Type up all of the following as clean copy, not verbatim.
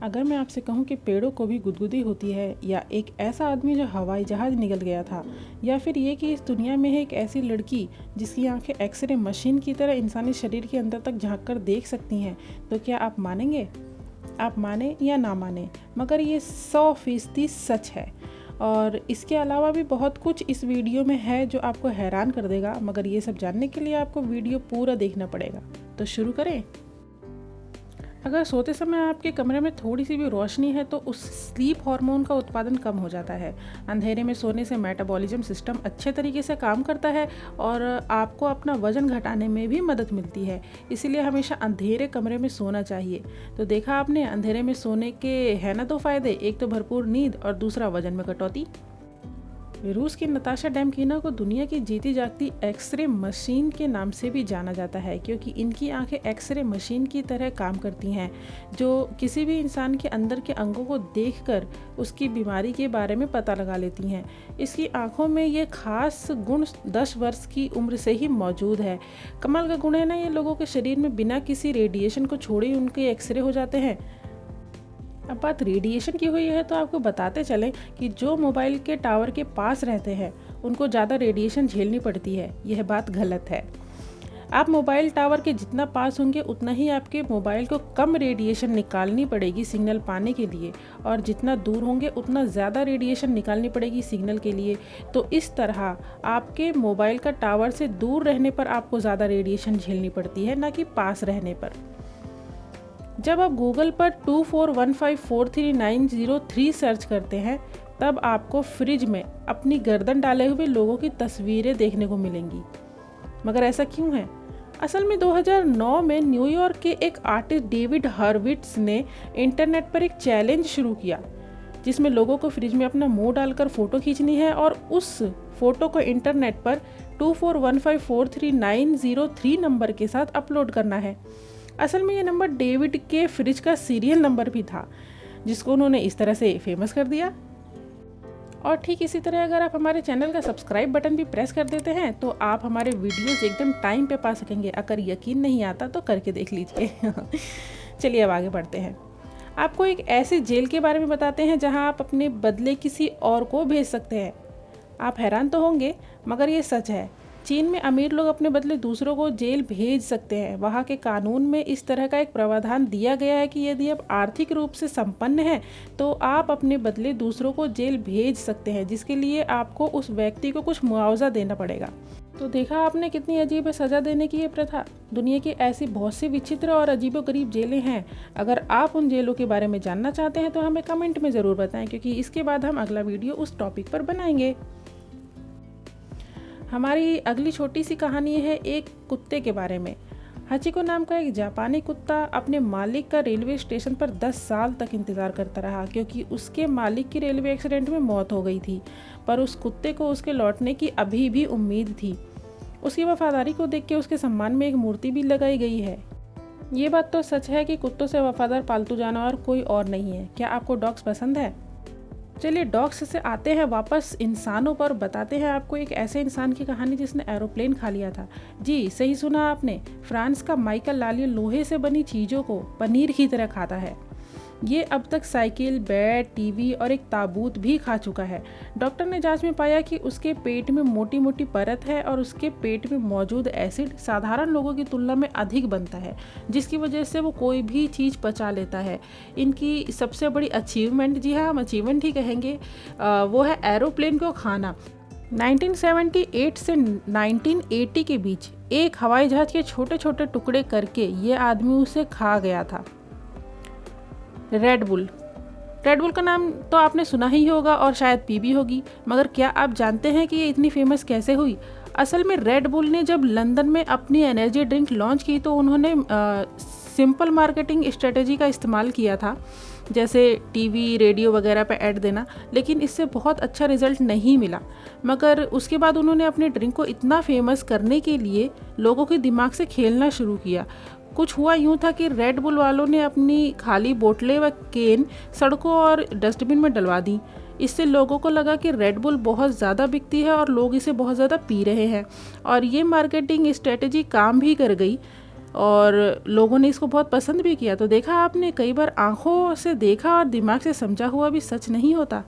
अगर मैं आपसे कहूँ कि पेड़ों को भी गुदगुदी होती है, या एक ऐसा आदमी जो हवाई जहाज़ निकल गया था, या फिर ये कि इस दुनिया में है एक ऐसी लड़की जिसकी आंखें एक्सरे मशीन की तरह इंसानी शरीर के अंदर तक झांक कर देख सकती हैं, तो क्या आप मानेंगे? आप माने या ना माने, मगर ये 100% सच है। और इसके अलावा भी बहुत कुछ इस वीडियो में है जो आपको हैरान कर देगा, मगर ये सब जानने के लिए आपको वीडियो पूरा देखना पड़ेगा। तो शुरू करें। अगर सोते समय आपके कमरे में थोड़ी सी भी रोशनी है तो उस स्लीप हार्मोन का उत्पादन कम हो जाता है। अंधेरे में सोने से मेटाबॉलिज्म सिस्टम अच्छे तरीके से काम करता है और आपको अपना वजन घटाने में भी मदद मिलती है। इसीलिए हमेशा अंधेरे कमरे में सोना चाहिए। तो देखा आपने, अंधेरे में सोने के है ना दो फायदे, एक तो भरपूर नींद और दूसरा वजन में कटौती। रूस की नताशा डेमकीना को दुनिया की जीती जागती एक्सरे मशीन के नाम से भी जाना जाता है, क्योंकि इनकी आंखें एक्सरे मशीन की तरह काम करती हैं, जो किसी भी इंसान के अंदर के अंगों को देखकर उसकी बीमारी के बारे में पता लगा लेती हैं। इसकी आंखों में ये खास गुण 10 वर्ष की उम्र से ही मौजूद है। कमाल का गुण है ना, ये लोगों के शरीर में बिना किसी रेडिएशन को छोड़े ही उनके एक्सरे हो जाते हैं। अब बात रेडिएशन की हुई है तो आपको बताते चलें कि जो मोबाइल के टावर के पास रहते हैं उनको ज़्यादा रेडिएशन झेलनी पड़ती है। यह बात गलत है। आप मोबाइल टावर के जितना पास होंगे उतना ही आपके मोबाइल को कम रेडिएशन निकालनी पड़ेगी सिग्नल पाने के लिए, और जितना दूर होंगे उतना ज़्यादा रेडिएशन निकालनी पड़ेगी सिग्नल के लिए। तो इस तरह आपके मोबाइल का टावर से दूर रहने पर आपको ज़्यादा रेडिएशन झेलनी पड़ती है, ना कि पास रहने पर। जब आप गूगल पर 24154393 सर्च करते हैं तब आपको फ्रिज में अपनी गर्दन डाले हुए लोगों की तस्वीरें देखने को मिलेंगी। मगर ऐसा क्यों है? असल में 2009 में न्यूयॉर्क के एक आर्टिस्ट डेविड हॉर्विट्ज ने इंटरनेट पर एक चैलेंज शुरू किया, जिसमें लोगों को फ्रिज में अपना मुंह डालकर फ़ोटो खींचनी है और उस फोटो को इंटरनेट पर 24154393 नंबर के साथ अपलोड करना है। असल में ये नंबर डेविड के फ्रिज का सीरियल नंबर भी था, जिसको उन्होंने इस तरह से फेमस कर दिया। और ठीक इसी तरह अगर आप हमारे चैनल का सब्सक्राइब बटन भी प्रेस कर देते हैं तो आप हमारे वीडियोस एकदम टाइम पे पा सकेंगे। अगर यकीन नहीं आता तो करके देख लीजिए। चलिए अब आगे बढ़ते हैं। आपको एक ऐसी जेल के बारे में बताते हैं जहां आप अपने बदले किसी और को भेज सकते हैं। आप हैरान तो होंगे, मगर ये सच है। चीन में अमीर लोग अपने बदले दूसरों को जेल भेज सकते हैं। वहाँ के कानून में इस तरह का एक प्रावधान दिया गया है कि यदि आप आर्थिक रूप से संपन्न हैं तो आप अपने बदले दूसरों को जेल भेज सकते हैं, जिसके लिए आपको उस व्यक्ति को कुछ मुआवजा देना पड़ेगा। तो देखा आपने कितनी अजीब है सज़ा देने की ये प्रथा। दुनिया की ऐसी बहुत सी विचित्र और अजीबोगरीब जेलें हैं। अगर आप उन जेलों के बारे में जानना चाहते हैं तो हमें कमेंट में ज़रूर बताएं, क्योंकि इसके बाद हम अगला वीडियो उस टॉपिक पर बनाएंगे। हमारी अगली छोटी सी कहानी है एक कुत्ते के बारे में। हचिको नाम का एक जापानी कुत्ता अपने मालिक का रेलवे स्टेशन पर 10 साल तक इंतज़ार करता रहा, क्योंकि उसके मालिक की रेलवे एक्सीडेंट में मौत हो गई थी। पर उस कुत्ते को उसके लौटने की अभी भी उम्मीद थी। उसकी वफादारी को देख के उसके सम्मान में एक मूर्ति भी लगाई गई है। ये बात तो सच है कि कुत्तों से वफादार पालतू जानवर कोई और नहीं है। क्या आपको डॉग्स पसंद है? चलिए डॉग्स से आते हैं वापस इंसानों पर। बताते हैं आपको एक ऐसे इंसान की कहानी जिसने एरोप्लेन खा लिया था। जी सही सुना आपने, फ्रांस का माइकल लालियो लोहे से बनी चीज़ों को पनीर की तरह खाता है। ये अब तक साइकिल, बेड, टीवी और एक ताबूत भी खा चुका है। डॉक्टर ने जांच में पाया कि उसके पेट में मोटी मोटी परत है और उसके पेट में मौजूद एसिड साधारण लोगों की तुलना में अधिक बनता है, जिसकी वजह से वो कोई भी चीज़ पचा लेता है। इनकी सबसे बड़ी अचीवमेंट, जी हाँ हम अचीवमेंट ही कहेंगे, वो है एरोप्लेन को खाना। 1978 से 1980 के बीच एक हवाई जहाज के छोटे छोटे टुकड़े करके ये आदमी उसे खा गया था। रेड बुल का नाम तो आपने सुना ही होगा और शायद पी भी होगी, मगर क्या आप जानते हैं कि ये इतनी फेमस कैसे हुई? असल में रेड बुल ने जब लंदन में अपनी एनर्जी ड्रिंक लॉन्च की तो उन्होंने सिंपल मार्केटिंग स्ट्रेटेजी का इस्तेमाल किया था, जैसे टीवी, रेडियो वगैरह पे ऐड देना, लेकिन इससे बहुत अच्छा रिजल्ट नहीं मिला। मगर उसके बाद उन्होंने अपने ड्रिंक को इतना फेमस करने के लिए लोगों के दिमाग से खेलना शुरू किया। कुछ हुआ यूँ था कि रेड बुल वालों ने अपनी खाली बोतलें व केन सड़कों और डस्टबिन में डलवा दी। इससे लोगों को लगा कि रेड बुल बहुत ज़्यादा बिकती है और लोग इसे बहुत ज़्यादा पी रहे हैं, और ये मार्केटिंग स्ट्रेटेजी काम भी कर गई। और लोगों ने इसको बहुत पसंद भी किया। तो देखा आपने, कई बार आंखों से देखा और दिमाग से समझा हुआ भी सच नहीं होता।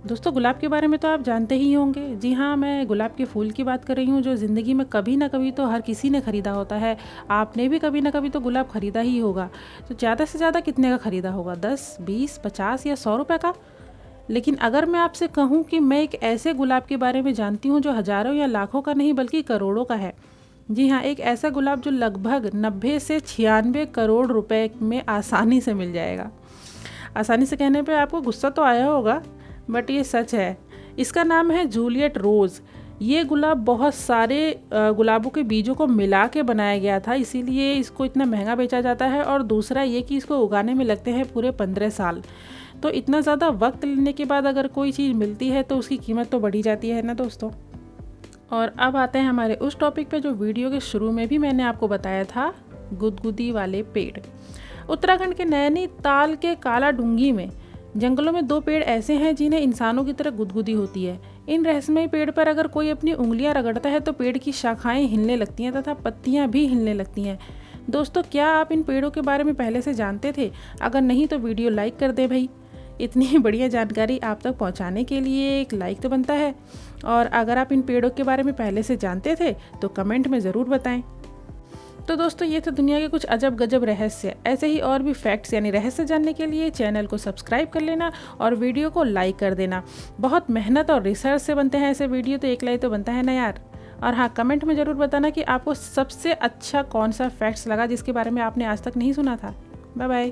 दोस्तों, गुलाब के बारे में तो आप जानते ही होंगे। जी हाँ, मैं गुलाब के फूल की बात कर रही हूँ, जो ज़िंदगी में कभी ना कभी तो हर किसी ने ख़रीदा होता है। आपने भी कभी ना कभी तो गुलाब ख़रीदा ही होगा। तो ज़्यादा से ज़्यादा कितने का ख़रीदा होगा? 10, 20, 50 या 100 रुपये का? लेकिन अगर मैं आपसे कहूँ कि मैं एक ऐसे गुलाब के बारे में जानती हूँ जो हज़ारों या लाखों का नहीं बल्कि करोड़ों का है। जी हाँ, एक ऐसा गुलाब जो लगभग 90 से 96 करोड़ रुपए में आसानी से मिल जाएगा। आसानी से कहने पे आपको गुस्सा तो आया होगा, बट ये सच है। इसका नाम है जूलियट रोज़। ये गुलाब बहुत सारे गुलाबों के बीजों को मिला के बनाया गया था, इसीलिए इसको इतना महंगा बेचा जाता है। और दूसरा ये कि इसको उगाने में लगते हैं पूरे 15 साल। तो इतना ज़्यादा वक्त लेने के बाद अगर कोई चीज़ मिलती है तो उसकी कीमत तो बढ़ी जाती है ना दोस्तों। और अब आते हैं हमारे उस टॉपिक पे जो वीडियो के शुरू में भी मैंने आपको बताया था, गुदगुदी वाले पेड़। उत्तराखंड के नैनीताल के कालाडूंगी में जंगलों में 2 पेड़ ऐसे हैं जिन्हें इंसानों की तरह गुदगुदी होती है। इन रहस्यमय पेड़ पर अगर कोई अपनी उंगलियां रगड़ता है तो पेड़ की शाखाएं हिलने लगती हैं तथा पत्तियां भी हिलने लगती हैं। दोस्तों, क्या आप इन पेड़ों के बारे में पहले से जानते थे? अगर नहीं तो वीडियो लाइक कर दे भाई। इतनी बढ़िया जानकारी आप तक पहुंचाने के लिए एक लाइक तो बनता है। और अगर आप इन पेड़ों के बारे में पहले से जानते थे तो कमेंट में ज़रूर बताएं। तो दोस्तों, ये थे दुनिया के कुछ अजब गजब रहस्य। ऐसे ही और भी फैक्ट्स यानी रहस्य जानने के लिए चैनल को सब्सक्राइब कर लेना और वीडियो को लाइक कर देना। बहुत मेहनत और रिसर्च से बनते हैं ऐसे वीडियो, तो एक लाइक तो बनता है ना यार। और हाँ, कमेंट में ज़रूर बताना कि आपको सबसे अच्छा कौन सा फैक्ट्स लगा जिसके बारे में आपने आज तक नहीं सुना था। Bye bye.